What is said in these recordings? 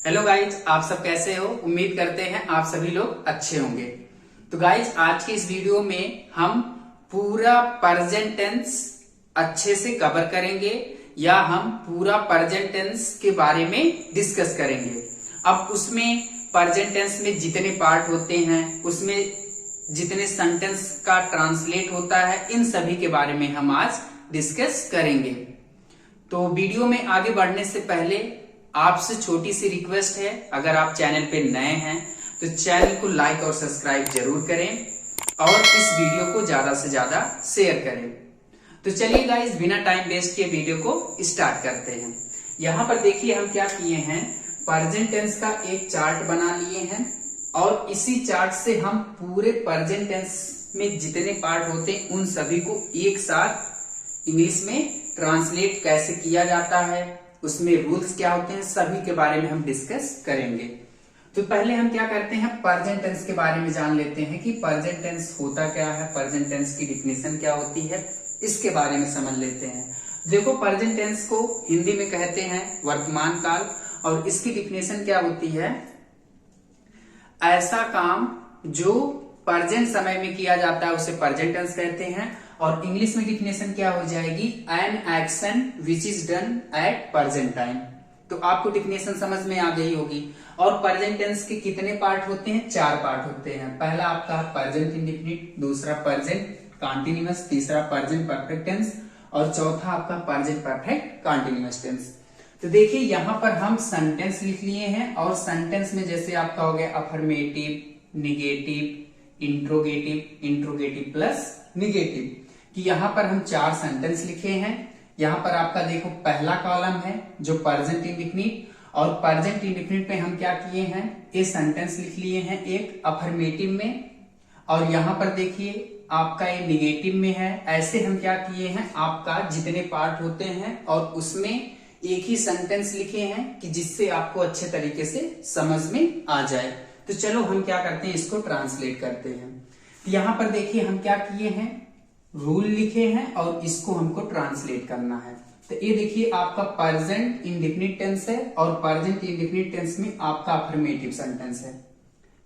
Hello guys, आप सब कैसे हो। उम्मीद करते हैं आप सभी लोग अच्छे होंगे। तो गाइज, आज की इस वीडियो में हम पूरा प्रेजेंट टेंस अच्छे से कवर करेंगे या हम पूरा प्रेजेंट टेंस के बारे में डिस्कस करेंगे। अब उसमें प्रेजेंट टेंस में जितने पार्ट होते हैं, उसमें जितने सेंटेंस का ट्रांसलेट होता है, इन सभी के बारे में हम आज डिस्कस करेंगे। तो वीडियो में आगे बढ़ने से पहले आपसे छोटी सी रिक्वेस्ट है, अगर आप चैनल पे नए हैं तो चैनल को लाइक और सब्सक्राइब जरूर करें और इस वीडियो को ज्यादा से ज्यादा शेयर करें। तो चलिए गाइस, बिना टाइम वेस्ट किए वीडियो को स्टार्ट करते हैं। यहाँ पर देखिए हम क्या किए हैं, प्रेजेंट टेंस का एक चार्ट बना लिए हैं और इसी चार्ट से हम पूरे प्रेजेंट टेंस में जितने पार्ट होते हैं उन सभी को एक साथ इंग्लिश में ट्रांसलेट कैसे किया जाता है, उसमें रूल्स क्या होते हैं, सभी के बारे में हम डिस्कस करेंगे। तो पहले हम क्या करते हैं, प्रेजेंट टेंस के बारे में जान लेते हैं कि प्रेजेंट टेंस होता क्या है, प्रेजेंट टेंस की डिफिनेशन क्या होती है, इसके बारे में समझ लेते हैं। देखो, प्रेजेंट टेंस को हिंदी में कहते हैं वर्तमान काल और इसकी डिफिनेशन क्या होती है, ऐसा काम जो प्रेजेंट समय में किया जाता है उसे प्रेजेंट टेंस कहते हैं। और इंग्लिश में डिफिनेशन क्या हो जाएगी, an action which is done at present time. तो आपको डिफिनेशन समझ में आ गई होगी। और प्रेजेंट टेंस के कितने पार्ट होते हैं, 4 पार्ट होते हैं। पहला आपका प्रेजेंट इंडेफिनिट, दूसरा प्रेजेंट कंटीन्यूअस, तीसरा प्रेजेंट परफेक्ट टेंस और चौथा आपका प्रेजेंट परफेक्ट कंटीन्यूअस टेंस। तो देखिए यहाँ पर हम सेंटेंस लिख लिए हैं और सेंटेंस में जैसे आपका हो गया affirmative, negative, interrogative, interrogative plus negative, कि यहाँ पर हम 4 सेंटेंस लिखे हैं। यहाँ पर आपका देखो पहला कॉलम है जो प्रेजेंट इंडेफिनिट, और प्रेजेंट इंडेफिनिट में हम क्या किए हैं, ये सेंटेंस लिख लिए हैं एक अफर्मेटिव में, और यहाँ पर देखिए आपका ये निगेटिव में है। ऐसे हम क्या किए हैं, आपका जितने पार्ट होते हैं और उसमें एक ही सेंटेंस लिखे हैं कि जिससे आपको अच्छे तरीके से समझ में आ जाए। तो चलो हम क्या करते हैं, इसको ट्रांसलेट करते हैं। यहाँ पर देखिए हम क्या किए हैं, रूल लिखे हैं और इसको हमको ट्रांसलेट करना है। तो ये देखिए आपका प्रेजेंट इंडेफिनिट टेंस है और प्रेजेंट इंडेफिनिट टेंस में आपका अफर्मेटिव सेंटेंस है।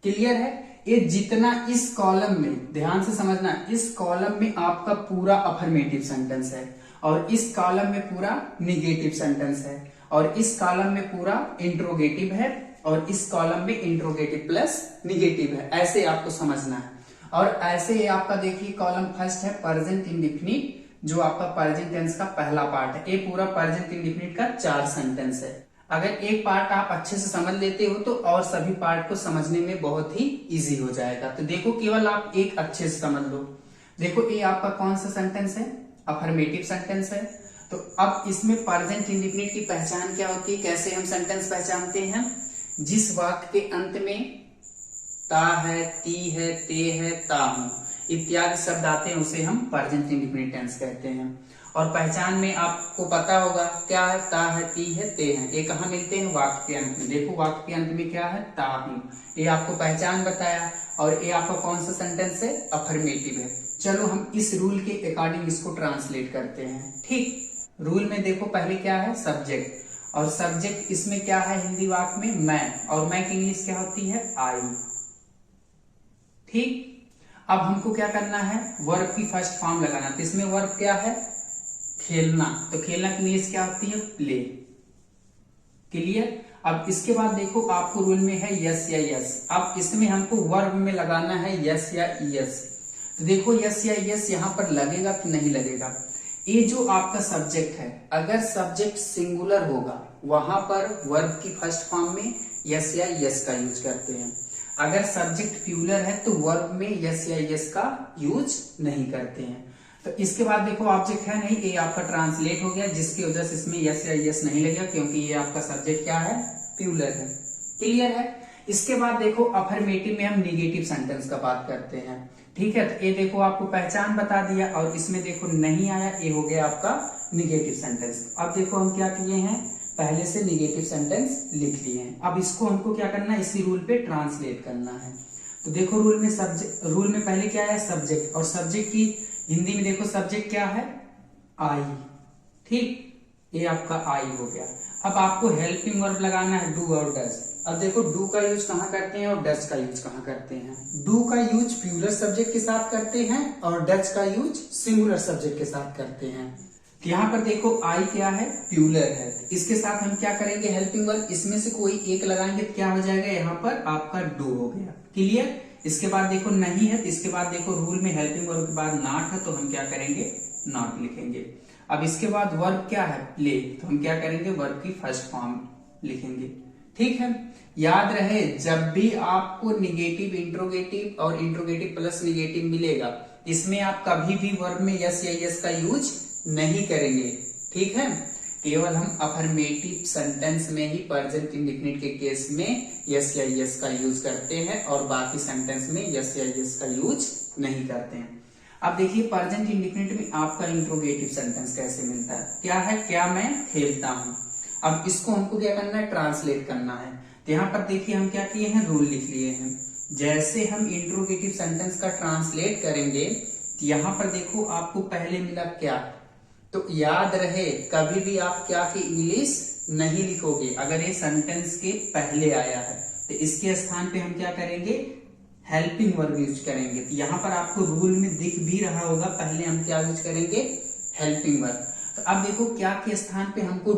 क्लियर है। ये जितना इस कॉलम में, ध्यान से समझना, इस कॉलम में आपका पूरा अफर्मेटिव सेंटेंस है और इस कॉलम में पूरा निगेटिव सेंटेंस है और इस कॉलम में पूरा इंट्रोगेटिव है और इस कॉलम में इंट्रोगेटिव प्लस निगेटिव है। ऐसे आपको समझना है। और ऐसे ही आपका देखिए कॉलम फर्स्ट है प्रेजेंट इंडेफिनिट, जो आपका प्रेजेंट टेंस का पहला पार्ट है। ये पूरा प्रेजेंट इंडेफिनिट का 4 सेंटेंस है। अगर एक पार्ट आप अच्छे से समझ लेते हो तो और सभी पार्ट को समझने में बहुत ही इजी हो जाएगा। तो देखो, केवल आप एक अच्छे से समझ लो। देखो ये आपका कौन सा सेंटेंस है, अफर्मेटिव सेंटेंस है। तो अब इसमें प्रेजेंट इंडेफिनिट की पहचान क्या होती है, कैसे हम सेंटेंस पहचानते हैं, जिस वाक्य के अंत में ता है, ती है, ते है, ता हूं इत्यादि शब्द आते हैं उसे हम प्रेजेंट इंडेफिनिट टेंस कहते हैं। और पहचान में आपको पता होगा क्या है, ता है, ती है, ते है। ये कहाँ मिलते हैं, वाक्य के अंत में। देखो वाक्य के अंत में क्या है, ता हूं, ये आपको पहचान बताया। और ये आपका कौन सा सेंटेंस है, अफर्मेटिव है। चलो हम इस रूल के अकॉर्डिंग इसको ट्रांसलेट करते हैं। ठीक, रूल में देखो पहले क्या है, सब्जेक्ट, और सब्जेक्ट इसमें क्या है हिंदी वाक्य में, मैं, और मैं की इंग्लिश क्या होती है, आई। ठीक, अब हमको क्या करना है, वर्ब की फर्स्ट फॉर्म लगाना। तो इसमें वर्ब क्या है, खेलना, तो खेलना की इंग्लिश क्या होती है, प्ले। क्लियर। अब इसके बाद देखो आपको रूल में है यस या यस। अब इसमें हमको वर्ब में लगाना है यस या यस। तो देखो यस या यस यहाँ पर लगेगा कि नहीं लगेगा। ये जो आपका सब्जेक्ट है, अगर सब्जेक्ट सिंगुलर होगा वहां पर वर्ब की फर्स्ट फॉर्म में यस या यस का यूज करते हैं। अगर सब्जेक्ट प्लूरल है तो वर्ब में यस या यस का यूज नहीं करते हैं। तो इसके बाद देखो ऑब्जेक्ट है नहीं, ये आपका ट्रांसलेट हो गया, जिसकी वजह से इसमें यस या यस नहीं लगेगा क्योंकि ये आपका सब्जेक्ट क्या है, प्लूरल है। क्लियर है। इसके बाद देखो अफर्मेटिव में हम निगेटिव सेंटेंस का बात करते हैं। ठीक है, तो ये देखो आपको पहचान बता दिया और इसमें देखो नहीं आया, ये हो गया आपका निगेटिव सेंटेंस। अब देखो हम क्या किए हैं, पहले से निगेटिव सेंटेंस लिख लिए हैं। अब इसको हमको क्या करना है, इसी रूल पे ट्रांसलेट करना है। तो देखो रूल में पहले क्या है, सब्जेक्ट, और सब्जेक्ट की हिंदी में देखो सब्जेक्ट क्या है, आई। ठीक, ये आपका आई हो गया। अब आपको हेल्पिंग वर्ब लगाना है, डू और डज। अब देखो डू का यूज कहाँ करते हैं और डज का यूज कहाँ करते हैं। डू का यूज प्लूरल सब्जेक्ट के साथ करते हैं और डज का यूज सिंगुलर सब्जेक्ट के साथ करते हैं। यहाँ पर देखो आई क्या है, प्लूरल है, इसके साथ हम क्या करेंगे, हेल्पिंग वर्ब, इसमें से कोई एक लगाएंगे तो क्या हो जाएगा, यहाँ पर आपका डू हो गया। क्लियर। इसके बाद देखो नहीं है तो इसके बाद देखो रूल में हेल्पिंग वर्ब के बाद नॉट है तो हम क्या करेंगे, नॉट लिखेंगे। अब इसके बाद वर्ब क्या है, प्ले, तो हम क्या करेंगे, वर्ब की फर्स्ट फॉर्म लिखेंगे। ठीक है। याद रहे जब भी आपको निगेटिव इंट्रोगेटिव और इंट्रोगेटिव प्लस निगेटिव मिलेगा, इसमें आप कभी भी वर्ब में यस या यस का यूज नहीं करेंगे। ठीक है। केवल हम अफर्मेटिव सेंटेंस में ही प्रेजेंट इंडेफिनिट के केस में यस या यस का यूज करते हैं और बाकी सेंटेंस में यस या यस का यूज नहीं करते हैं। अब देखिए प्रेजेंट इंडेफिनिट में आपका इंट्रोगेटिव सेंटेंस कैसे मिलता है, क्या है, क्या मैं खेलता हूं। अब इसको हमको क्या करना है, ट्रांसलेट करना है। तो यहाँ पर देखिए हम क्या किए हैं, रूल लिख लिए हैं। जैसे हम इंट्रोगेटिव सेंटेंस का ट्रांसलेट करेंगे तो यहाँ पर देखो आपको पहले मिला क्या, तो याद रहे कभी भी आप क्या की इंग्लिश नहीं लिखोगे अगर ये सेंटेंस के पहले आया है, तो इसके स्थान पे हम क्या करेंगे, हेल्पिंग वर्ब यूज करेंगे। तो यहाँ पर आपको रूल में दिख भी रहा होगा, पहले हम क्या यूज करेंगे, हेल्पिंग वर्ब। तो अब देखो क्या के स्थान पे हमको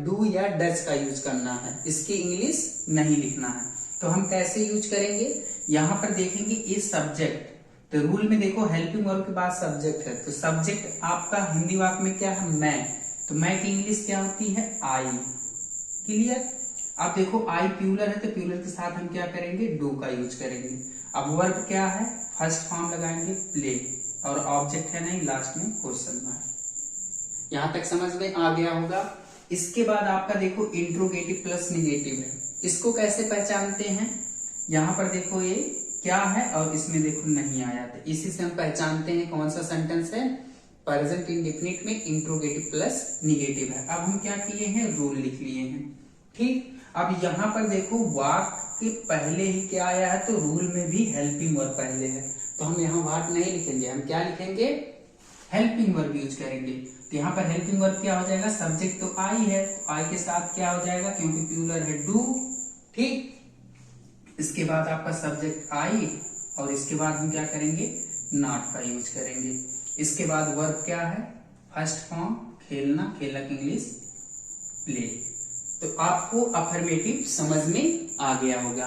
डू या डज का यूज करना है, इसकी इंग्लिश नहीं लिखना है। तो हम कैसे यूज करेंगे, यहाँ पर देखेंगे इस सब्जेक्ट, तो रूल में देखो हेल्पिंग वर्ब के बाद सब्जेक्ट है, तो सब्जेक्ट आपका हिंदी वाक्य में क्या है, मैं, तो मैं की इंग्लिश क्या होती है, आई। क्लियर। अब देखो आई प्लूरल है तो प्लूरल के साथ हम क्या करेंगे, डू का यूज करेंगे। अब वर्ब क्या है, फर्स्ट फॉर्म लगाएंगे प्ले, और ऑब्जेक्ट है नहीं, लास्ट में क्वेश्चन मार्क। यहां तक समझ में आ गया होगा। इसके बाद आपका देखो इंट्रोगेटिव प्लस निगेटिव है, इसको कैसे पहचानते हैं, यहाँ पर देखो ये क्या है और इसमें देखो नहीं आया, तो इसी से हम पहचानते हैं कौन सा सेंटेंस है, प्रेजेंट इंडेफिनिट में इंट्रोगेटिव प्लस निगेटिव है। अब हम क्या किए हैं, रूल लिख लिए हैं। ठीक। अब यहाँ पर देखो वाक्य के पहले ही क्या आया है, तो रूल में भी हेल्पिंग वर्ब पहले है, तो हम यहाँ वाट नहीं लिखेंगे, हम क्या लिखेंगे, हेल्पिंग वर्ब यूज करेंगे। तो यहाँ पर हेल्पिंग वर्ब क्या हो जाएगा, सब्जेक्ट तो आई है, तो आई के साथ क्या हो जाएगा, क्योंकि प्लूरल है, डू। ठीक। इसके बाद आपका सब्जेक्ट आई और इसके बाद हम क्या करेंगे, नॉट का यूज करेंगे। इसके बाद वर्ब क्या है, फर्स्ट फॉर्म खेलना, खेलना की इंग्लिश प्ले। तो आपको अफर्मेटिव समझ में आ गया होगा।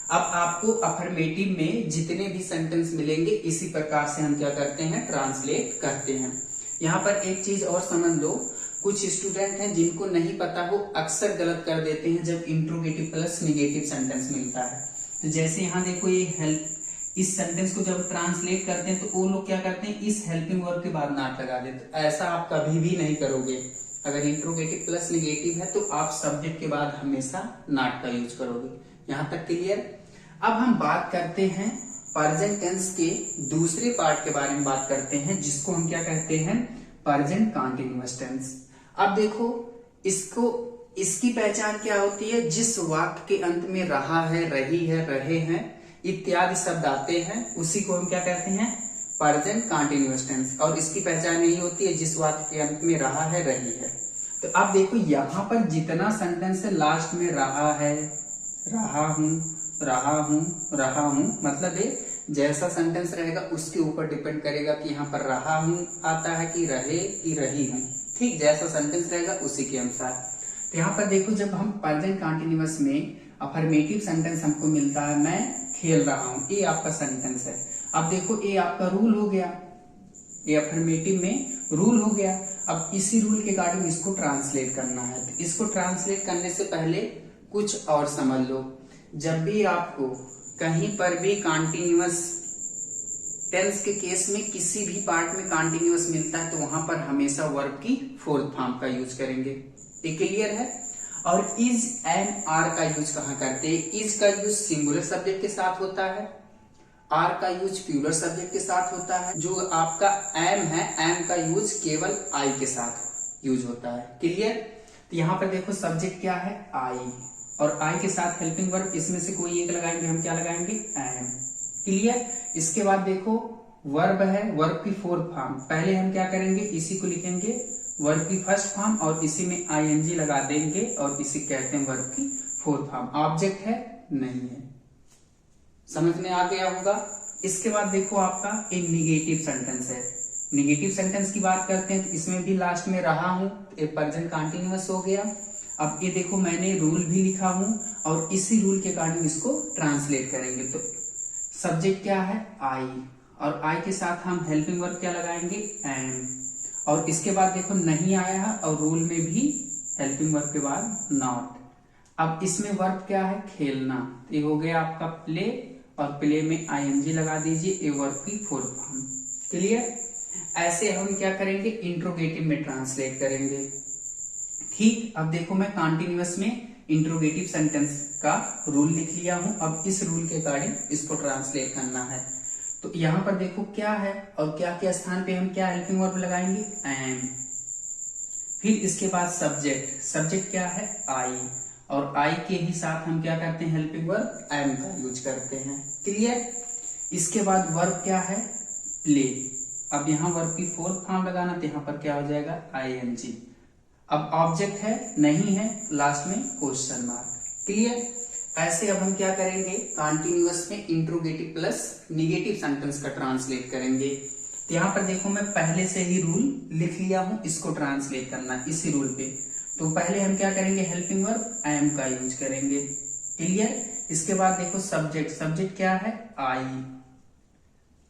अब आपको अफर्मेटिव में जितने भी सेंटेंस मिलेंगे इसी प्रकार से हम क्या करते हैं, ट्रांसलेट करते हैं। यहाँ पर एक चीज और समझ लो, कुछ स्टूडेंट हैं जिनको नहीं पता हो अक्सर गलत कर देते हैं जब इंट्रोगेटिव प्लस निगेटिव सेंटेंस मिलता है। तो जैसे यहाँ देखो ये हेल्प, इस सेंटेंस को जब ट्रांसलेट करते हैं तो वो लोग क्या करते हैं, इस हेल्पिंग वर्ब के बाद नॉट लगा देते। ऐसा आप कभी भी नहीं करोगे। अगर इंट्रोगेटिव प्लस निगेटिव है तो आप सब्जेक्ट के बाद हमेशा नॉट का यूज करोगे। यहाँ तक क्लियर। अब हम बात करते हैं प्रेजेंट टेंस के दूसरे पार्ट के बारे में बात करते हैं, जिसको हम क्या कहते हैं, प्रेजेंट कंटीन्यूअस टेंस। अब देखो इसकी पहचान क्या होती है, जिस वाक्य के अंत में रहा है, रही है, रहे हैं इत्यादि शब्द आते हैं उसी को हम क्या कहते हैं, प्रेजेंट कंटीन्यूअस टेंस। और इसकी पहचान यही होती है जिस वाक्य के अंत में रहा है, रही है। तो अब देखो यहाँ पर जितना सेंटेंस है लास्ट में रहा है, रहा हूं, रहा हूं, रहा हूं, मतलब ये जैसा सेंटेंस रहेगा उसके ऊपर डिपेंड करेगा कि यहाँ पर रहा हूं आता है कि रहे कि रही हूं। ठीक, जैसा सेंटेंस रहेगा उसी के अनुसार। तो यहाँ पर देखो जब हम प्रेजेंट कंटीन्यूअस में अफर्मेटिव सेंटेंस हमको मिलता है, मैं खेल रहा हूं, ये आपका सेंटेंस है। अब देखो ये आपका रूल हो गया, ये अफर्मेटिव में रूल हो गया। अब इसी रूल के अकॉर्डिंग इसको ट्रांसलेट करना है। तो इसको ट्रांसलेट करने से पहले कुछ और समझ लो। जब भी आपको कहीं पर भी कंटीन्यूअस टेंस के केस में किसी भी पार्ट में कंटीन्यूअस मिलता है तो वहां पर हमेशा वर्ब की फोर्थ फॉर्म का यूज करेंगे। ये क्लियर है। और इज एंड आर का यूज कहाँ करते हैं, इज का यूज सिंगुलर सब्जेक्ट के साथ होता है, आर का यूज प्लूरल सब्जेक्ट के साथ होता है। जो आपका एम है, एम का यूज केवल आई के साथ यूज होता है। क्लियर। तो यहाँ पर देखो सब्जेक्ट क्या है, आई, और आई के साथ हेल्पिंग वर्ब, इसमें से कोई एक लगाएंगे, हम क्या लगाएंगे, एम। क्लियर। इसके बाद देखो वर्ब है, वर्ब की फोर्थ फॉर्म, पहले हम क्या करेंगे, इसी को लिखेंगे वर्ब की फर्स्ट फॉर्म और इसी में आईएनजी लगा देंगे और इसी कहते हैं वर्ब की फोर्थ फॉर्म, ऑब्जेक्ट है नहीं है। समझ में आ गया होगा। इसके बाद देखो आपका एक निगेटिव सेंटेंस है। निगेटिव सेंटेंस की बात करते हैं तो इसमें भी लास्ट में रहा हूं, एक प्रेजेंट कंटीन्यूअस हो गया। अब ये देखो मैंने रूल भी लिखा हूं और इसी रूल के अकॉर्डिंग इसको ट्रांसलेट करेंगे। तो सब्जेक्ट क्या है, आई, और आई के साथ हम हेल्पिंग वर्ब क्या लगाएंगे, एम, और इसके बाद देखो नहीं आया है और रूल में भी हेल्पिंग वर्ब के बाद नॉट। अब इसमें वर्ब क्या है, खेलना, तो ये हो गया आपका प्ले, और प्ले में आईएनजी लगा दीजिए, ये वर्ब की फोर्थ फॉर्म। क्लियर। ऐसे हम क्या करेंगे, इंट्रोगेटिव में ट्रांसलेट करेंगे। ठीक। अब देखो मैं कॉन्टिन्यूअस में इंट्रोगेटिव सेंटेंस का रूल लिख लिया हूं। अब इस रूल के अकॉर्डिंग इसको ट्रांसलेट करना है। तो यहां पर देखो क्या है और क्या क्या स्थान पे हम क्या हेल्पिंग वर्ब लगाएंगे, एम। फिर इसके बाद सब्जेक्ट, सब्जेक्ट क्या है, आई, और आई के ही साथ हम क्या करते हैं, हेल्पिंग वर्ब एम का यूज करते हैं। क्लियर। इसके बाद वर्ब क्या है, प्ले। अब यहाँ वर्ब की फोर्थ फॉर्म लगाना, तो यहाँ पर क्या हो जाएगा, आईएनजी। अब ऑब्जेक्ट है नहीं है, लास्ट में क्वेश्चन मार्क। क्लियर। ऐसे अब हम क्या करेंगे, कॉन्टिन्यूअस में इंट्रोगेटिव प्लस निगेटिव सेंटेंस का ट्रांसलेट करेंगे। तो यहाँ पर देखो मैं पहले से ही रूल लिख लिया हूं, इसको ट्रांसलेट करना है इसी रूल पे। तो पहले हम क्या करेंगे, हेल्पिंग वर्ब एम का यूज करेंगे। क्लियर। इसके बाद देखो सब्जेक्ट, सब्जेक्ट क्या है, आई।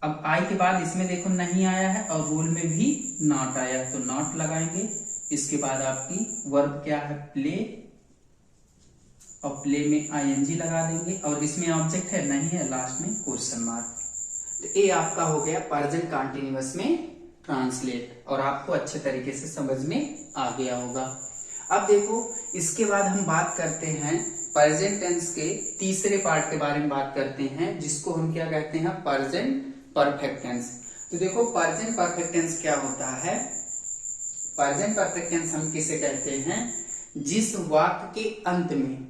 अब आई के बाद इसमें देखो नहीं आया है और रूल में भी नॉट आया, तो नॉट लगाएंगे। इसके बाद आपकी वर्ब क्या है, प्ले, और प्ले में आईएनजी लगा देंगे, और इसमें ऑब्जेक्ट है नहीं है, लास्ट में क्वेश्चन मार्क। तो ये आपका हो गया प्रेजेंट कंटीन्यूअस में ट्रांसलेट, और आपको अच्छे तरीके से समझ में आ गया होगा। अब देखो इसके बाद हम बात करते हैं प्रेजेंट टेंस के तीसरे पार्ट के बारे में बात करते हैं, जिसको हम क्या कहते हैं, प्रेजेंट परफेक्ट टेंस। तो देखो प्रेजेंट परफेक्ट टेंस क्या होता है, प्रेजेंट परफेक्ट टेंस हम किसे कहते हैं, जिस वाक्य के अंत में,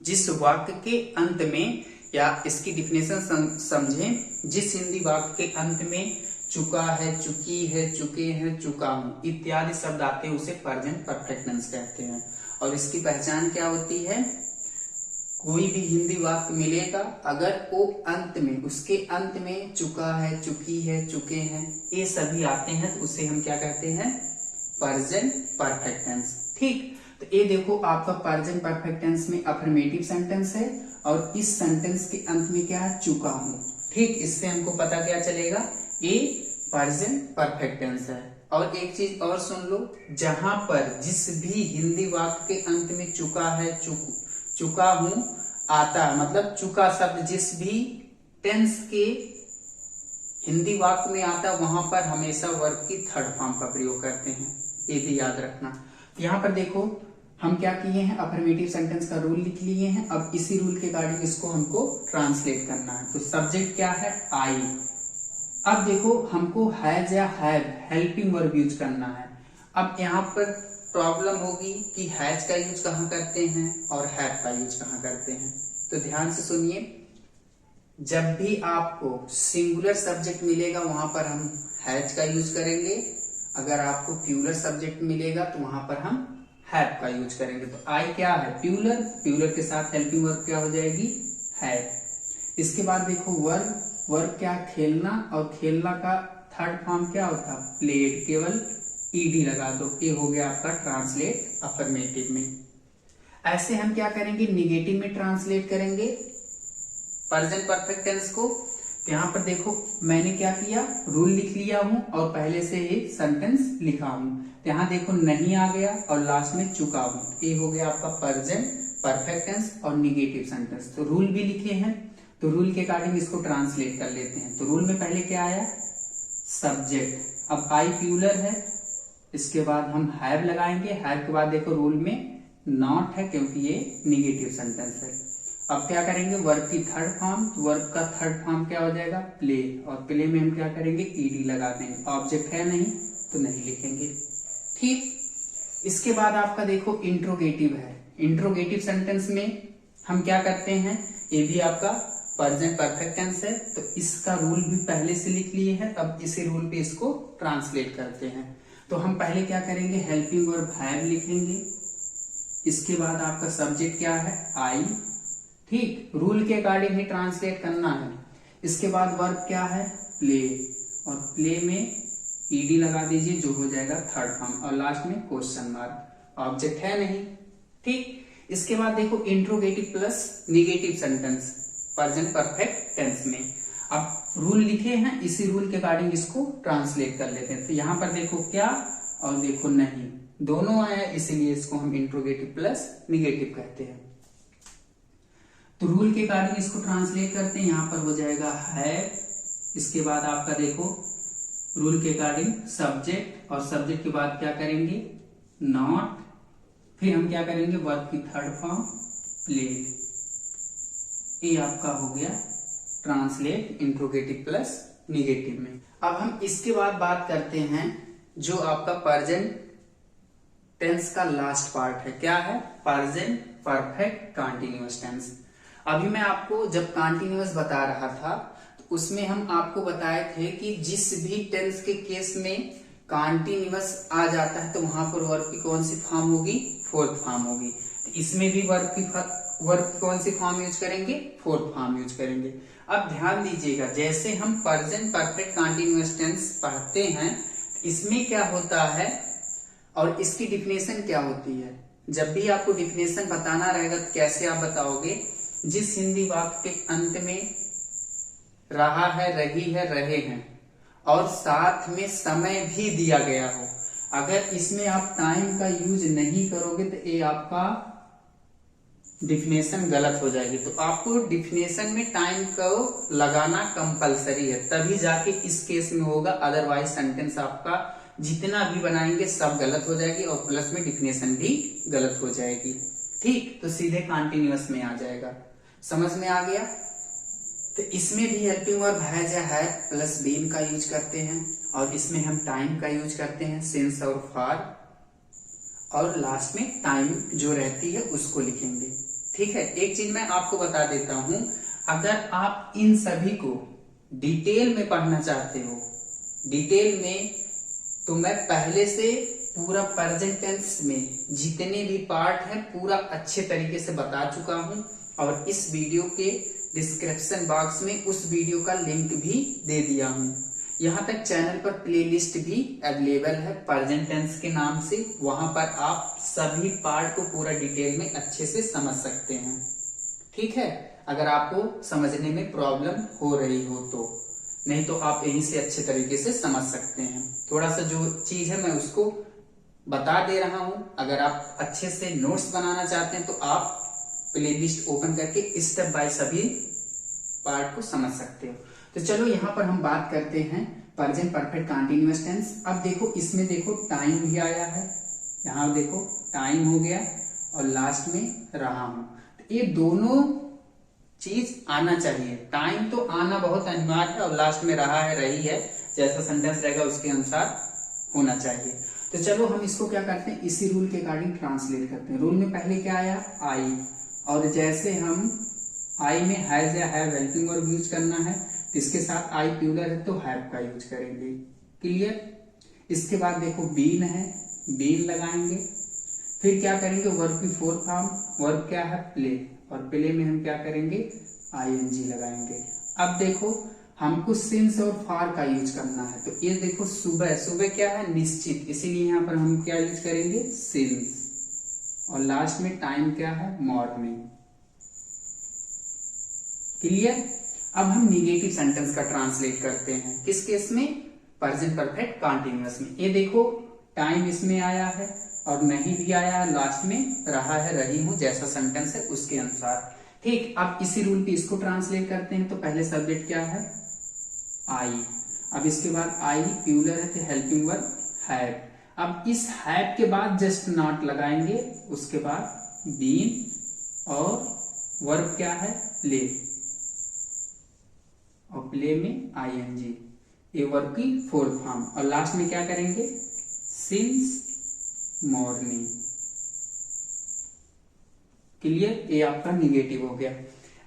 जिस वाक्य के अंत में, या इसकी डिफिनेशन समझें, जिस हिंदी वाक्य के अंत में चुका है, चुकी है, चुके हैं, चुका हूं इत्यादि शब्द आते हैं, उसे प्रेजेंट परफेक्ट टेंस कहते हैं। और इसकी पहचान क्या होती है, कोई भी हिंदी वाक्य मिलेगा, अगर वो अंत में, उसके अंत में चुका है, चुकी है, चुके हैं, ये सभी आते हैं, तो उसे हम क्या कहते हैं, प्रेजेंट परफेक्ट टेंस। ठीक। तो ये देखो आपका प्रेजेंट परफेक्ट टेंस में अफर्मेटिव सेंटेंस है, और इस सेंटेंस के अंत में क्या है, चुका हूं। ठीक। इससे हमको पता क्या चलेगा, ये प्रेजेंट परफेक्ट टेंस है। और एक चीज और सुन लो, जहां पर जिस भी हिंदी वाक्य के अंत में चुका है, चुका हूं आता है, मतलब चुका शब्द जिस भी टेंस के हिंदी वाक्य में आता है, वहां पर हमेशा वर्ब की थर्ड फॉर्म का प्रयोग करते हैं, ये भी याद रखना। यहाँ पर देखो हम क्या किए हैं, अफर्मेटिव सेंटेंस का रूल लिख लिए हैं। अब इसी रूल के अकॉर्डिंग इसको हमको ट्रांसलेट करना है। तो सब्जेक्ट क्या है, आई। अब देखो हमको हैज या हैव हेल्पिंग वर्ब यूज करना है। अब यहाँ पर प्रॉब्लम होगी कि हैज का यूज कहाँ करते हैं और हैव का यूज कहाँ करते हैं। तो ध्यान से सुनिए, जब भी आपको सिंगुलर सब्जेक्ट मिलेगा वहां पर हम हैज का यूज करेंगे, अगर आपको प्लूरल सब्जेक्ट मिलेगा तो वहां पर हम हैव का यूज करेंगे। तो आई क्या है, प्लूरल, प्लूरल के साथ हेल्पिंग वर्ब क्या हो जाएगी, हैव। इसके बाद देखो वर्ब, वर्ब क्या, खेलना, और खेलना का थर्ड फॉर्म क्या होता है, प्लेड, केवल ईडी लगा दो, ये हो गया आपका ट्रांसलेट अफर्मेटिव में। ऐसे हम क्या करेंगे, निगेटिव में ट्रांसलेट करेंगे प्रेजेंट परफेक्ट टेंस को। तो यहाँ पर देखो मैंने क्या किया, रूल लिख लिया हूं और पहले से एक सेंटेंस लिखा हूं। तो यहाँ देखो नहीं आ गया और लास्ट में चुका हूं, ये हो गया आपका प्रेजेंट परफेक्ट टेंस और निगेटिव सेंटेंस। तो रूल भी लिखे हैं, तो रूल के अकॉर्डिंग इसको ट्रांसलेट कर लेते हैं। तो रूल में पहले क्या आया, सब्जेक्ट। अब आई प्लूरल है, इसके बाद हम हैव लगाएंगे, हैव के बाद देखो रूल में नॉट है क्योंकि ये निगेटिव सेंटेंस है। अब क्या करेंगे, वर्ब की थर्ड फॉर्म, तो वर्ब का थर्ड फॉर्म क्या हो जाएगा, प्ले, और प्ले में हम क्या करेंगे, ईडी लगा देंगे। ऑब्जेक्ट है नहीं तो नहीं लिखेंगे। ठीक। इसके बाद आपका देखो इंट्रोगेटिव है। इंट्रोगेटिव सेंटेंस में हम क्या करते हैं, ये भी आपका प्रेजेंट परफेक्ट टेंस है, तो इसका रूल भी पहले से लिख लिए हैं। अब इसी रूल पे इसको ट्रांसलेट करते हैं। तो हम पहले क्या करेंगे, हेल्पिंग वर्ब हैव लिखेंगे, इसके बाद आपका सब्जेक्ट क्या है, आई। ठीक, रूल के अकॉर्डिंग ही ट्रांसलेट करना है। इसके बाद वर्ब क्या है, प्ले, और प्ले में ईडी लगा दीजिए जो हो जाएगा थर्ड फॉर्म, और लास्ट में क्वेश्चन मार्क, ऑब्जेक्ट है नहीं। ठीक, इसके बाद देखो interrogative plus negative sentence present perfect tense में। अब रूल लिखे हैं, इसी रूल के अकॉर्डिंग इसको ट्रांसलेट कर लेते हैं। तो यहां पर देखो क्या और देखो नहीं, दोनों आया, इसीलिए इसको हम इंट्रोगेटिव प्लस निगेटिव कहते हैं। तो रूल के अकॉर्डिंग इसको ट्रांसलेट करते हैं, यहां पर हो जाएगा हैव। इसके बाद आपका देखो रूल के अकॉर्डिंग सब्जेक्ट, और सब्जेक्ट के बाद क्या करेंगे, नॉट, फिर हम क्या करेंगे, वर्ब की थर्ड फॉर्म प्लेड। ये आपका हो गया ट्रांसलेट इंट्रोगेटिव प्लस निगेटिव में। अब हम इसके बाद बात करते हैं जो आपका प्रेजेंट टेंस का लास्ट पार्ट है, क्या है, प्रेजेंट परफेक्ट कंटीन्यूअस टेंस। अभी मैं आपको जब कंटीन्यूअस बता रहा था तो उसमें हम आपको बताए थे कि जिस भी टेंस के केस में कंटीन्यूअस आ जाता है तो वहां पर वर्ब की कौन सी फॉर्म होगी, फोर्थ फॉर्म होगी। तो इसमें भी वर्ब की कौन सी फॉर्म यूज करेंगे, फोर्थ फॉर्म यूज करेंगे। अब ध्यान दीजिएगा, जैसे हम प्रेजेंट परफेक्ट कंटीन्यूअस टेंस पढ़ते हैं इसमें क्या होता है और इसकी डिफिनेशन क्या होती है। जब भी आपको डिफिनेशन बताना रहेगा तो कैसे आप बताओगे, जिस हिंदी वाक्य के अंत में रहा है, रही है, रहे हैं और साथ में समय भी दिया गया हो, अगर इसमें आप टाइम का यूज नहीं करोगे तो ये आपका डिफिनेशन गलत हो जाएगी। तो आपको डिफिनेशन में टाइम को लगाना कंपलसरी है, तभी जाके इस केस में होगा, अदरवाइज सेंटेंस आपका जितना भी बनाएंगे सब गलत हो जाएगी और प्लस में डिफिनेशन भी गलत हो जाएगी। ठीक, तो सीधे कंटीन्यूअस में आ जाएगा। समझ में आ गया। तो इसमें भी हेल्पिंग वर्ब हैज या हैव प्लस बीन का यूज करते हैं, और इसमें हम टाइम का यूज करते हैं, सिंस और फॉर, और लास्ट में टाइम जो रहती है उसको लिखेंगे। ठीक है, एक चीज मैं आपको बता देता हूं, अगर आप इन सभी को डिटेल में पढ़ना चाहते हो, डिटेल में, तो मैं पहले से पूरा प्रेजेंट टेंस में जितने भी पार्ट हैं पूरा अच्छे तरीके से बता चुका हूं, और इस वीडियो के डिस्क्रिप्शन बॉक्स में उस वीडियो का लिंक भी दे दिया हूं। यहाँ तक चैनल पर प्लेलिस्ट भी अवेलेबल है प्रेजेंट टेंस के नाम से, वहां पर आप सभी पार्ट को पूरा डिटेल में अच्छे से समझ सकते हैं। ठीक है, अगर आपको समझने में प्रॉब्लम हो रही हो तो, नहीं तो आप यहीं से अच्छे तरीके से समझ सकते हैं। थोड़ा सा जो चीज है मैं उसको बता दे रहा हूं, अगर आप अच्छे से नोट्स बनाना चाहते हैं तो आप प्लेलिस्ट ओपन करके स्टेप बाय सभी पार्ट को समझ सकते हो। तो चलो यहाँ पर हम बात करते हैं प्रेजेंट परफेक्ट कंटीन्यूअस टेंस। अब देखो इसमें देखो टाइम भी आया है, यहाँ देखो टाइम हो गया और लास्ट में रहा हूं, तो ये दोनों चीज आना चाहिए। टाइम तो आना बहुत अनिवार्य है और लास्ट में रहा है, रही है, जैसा सेंटेंस रहेगा उसके अनुसार होना चाहिए। तो चलो हम इसको क्या करते हैं, इसी रूल के अकॉर्डिंग ट्रांसलेट करते हैं। रूल में पहले क्या आया, आई, और जैसे हम आई में हैज या हैव हेल्पिंग वर्ब यूज करना है, तो इसके साथ आई प्लूरल है तो हैव का यूज करेंगे। क्लियर। इसके बाद देखो बीन है, बीन लगाएंगे, फिर क्या करेंगे, वर्ब की फोर्थ फॉर्म, वर्ब क्या है, प्ले, और प्ले में हम क्या करेंगे, आईएनजी लगाएंगे। अब देखो हमको सिंस और फार का यूज करना है, तो ये देखो सुबह, सुबह क्या है, निश्चित, इसीलिए यहाँ पर हम क्या यूज करेंगे, सिंस, और लास्ट में टाइम क्या है, मॉर्निंग। क्लियर। अब हम निगेटिव सेंटेंस का ट्रांसलेट करते हैं, किस केस में, प्रेजेंट परफेक्ट कंटीन्यूअस में। ये देखो टाइम इसमें आया है और नहीं भी आया है, लास्ट में रहा है, रही हूं, जैसा सेंटेंस है उसके अनुसार। ठीक, अब इसी रूल पे इसको ट्रांसलेट करते हैं। तो पहले सब्जेक्ट क्या है, आई, अब इसके बाद आई प्लूरल है तो हेल्पिंग वर्ब हैव। अब इस हैव के बाद जस्ट नॉट लगाएंगे, उसके बाद बीन, और वर्ब क्या है, प्ले, और प्ले में आईएनजी, ये वर्ब की फोर्थ फॉर्म, और लास्ट में क्या करेंगे, सिंस मॉर्निंग। क्लियर, ये आपका निगेटिव हो गया।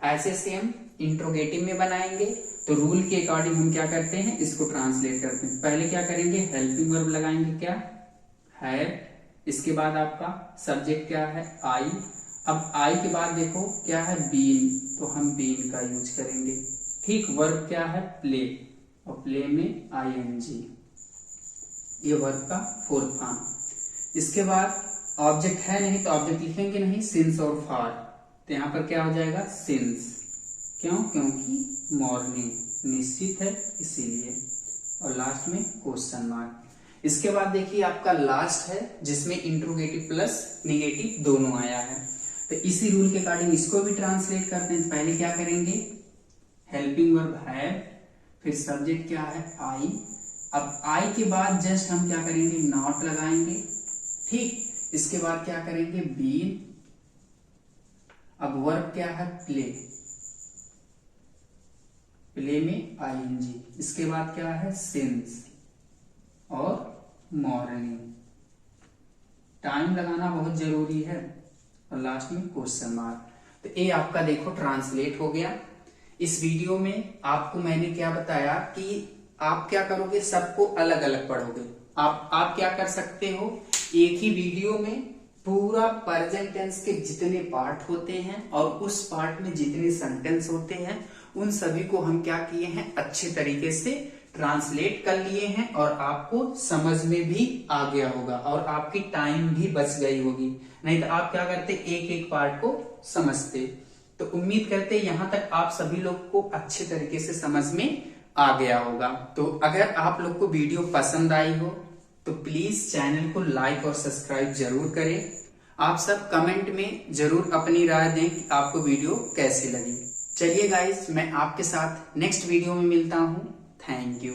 ऐसे सेम इंट्रोगेटिव में बनाएंगे, तो रूल के अकॉर्डिंग हम क्या करते हैं, इसको ट्रांसलेट करते हैं। पहले क्या करेंगे, हेल्पिंग वर्ब लगाएंगे, क्या, हैव, इसके बाद आपका सब्जेक्ट क्या है, आई। अब आई के बाद देखो क्या है, बीन, तो हम बीन का यूज करेंगे। ठीक, वर्ब क्या है, प्ले, और प्ले में आईएनजी, ये वर्ब का फोर्थ फॉर्म। इसके बाद ऑब्जेक्ट है नहीं तो ऑब्जेक्ट लिखेंगे नहीं, सिंस और फार, तो यहां पर क्या हो जाएगा, सिंस। क्यों, क्योंकि मॉर्निंग निश्चित है इसीलिए। और लास्ट में क्वेश्चन मार्क। इसके बाद देखिए आपका लास्ट है जिसमें इंट्रोगेटिव प्लस निगेटिव दोनों आया है, तो इसी रूल के अकॉर्डिंग इसको भी ट्रांसलेट करते हैं। पहले क्या करेंगे, हेल्पिंग वर्ब है, फिर सब्जेक्ट क्या है, आई। अब आई के बाद जस्ट हम क्या करेंगे, नॉट लगाएंगे। ठीक, इसके बाद क्या करेंगे, बीन। अब वर्ब क्या है, प्ले, प्ले में आईएनजी। इसके बाद क्या है, सिंस और मॉर्निंग। टाइम लगाना बहुत जरूरी है। और लास्ट में क्वेश्चन मार्क। तो ये आपका देखो ट्रांसलेट हो गया। इस वीडियो में आपको मैंने क्या बताया कि आप क्या करोगे, सबको अलग अलग पढ़ोगे। आप क्या कर सकते हो, एक ही वीडियो में पूरा प्रेजेंट टेंस के जितने पार्ट होते हैं और उस पार्ट में जितने सेंटेंस होते हैं उन सभी को हम क्या किए हैं, अच्छे तरीके से ट्रांसलेट कर लिए हैं और आपको समझ में भी आ गया होगा और आपकी टाइम भी बच गई होगी। नहीं तो आप क्या करते, एक एक पार्ट को समझते। तो उम्मीद करते यहाँ तक आप सभी लोग को अच्छे तरीके से समझ में आ गया होगा। तो अगर आप लोग को वीडियो पसंद आई हो तो प्लीज चैनल को लाइक और सब्सक्राइब जरूर करें। आप सब कमेंट में जरूर अपनी राय दें कि आपको वीडियो कैसी लगी। चलिए गाइस, मैं आपके साथ नेक्स्ट वीडियो में मिलता हूँ। Thank you.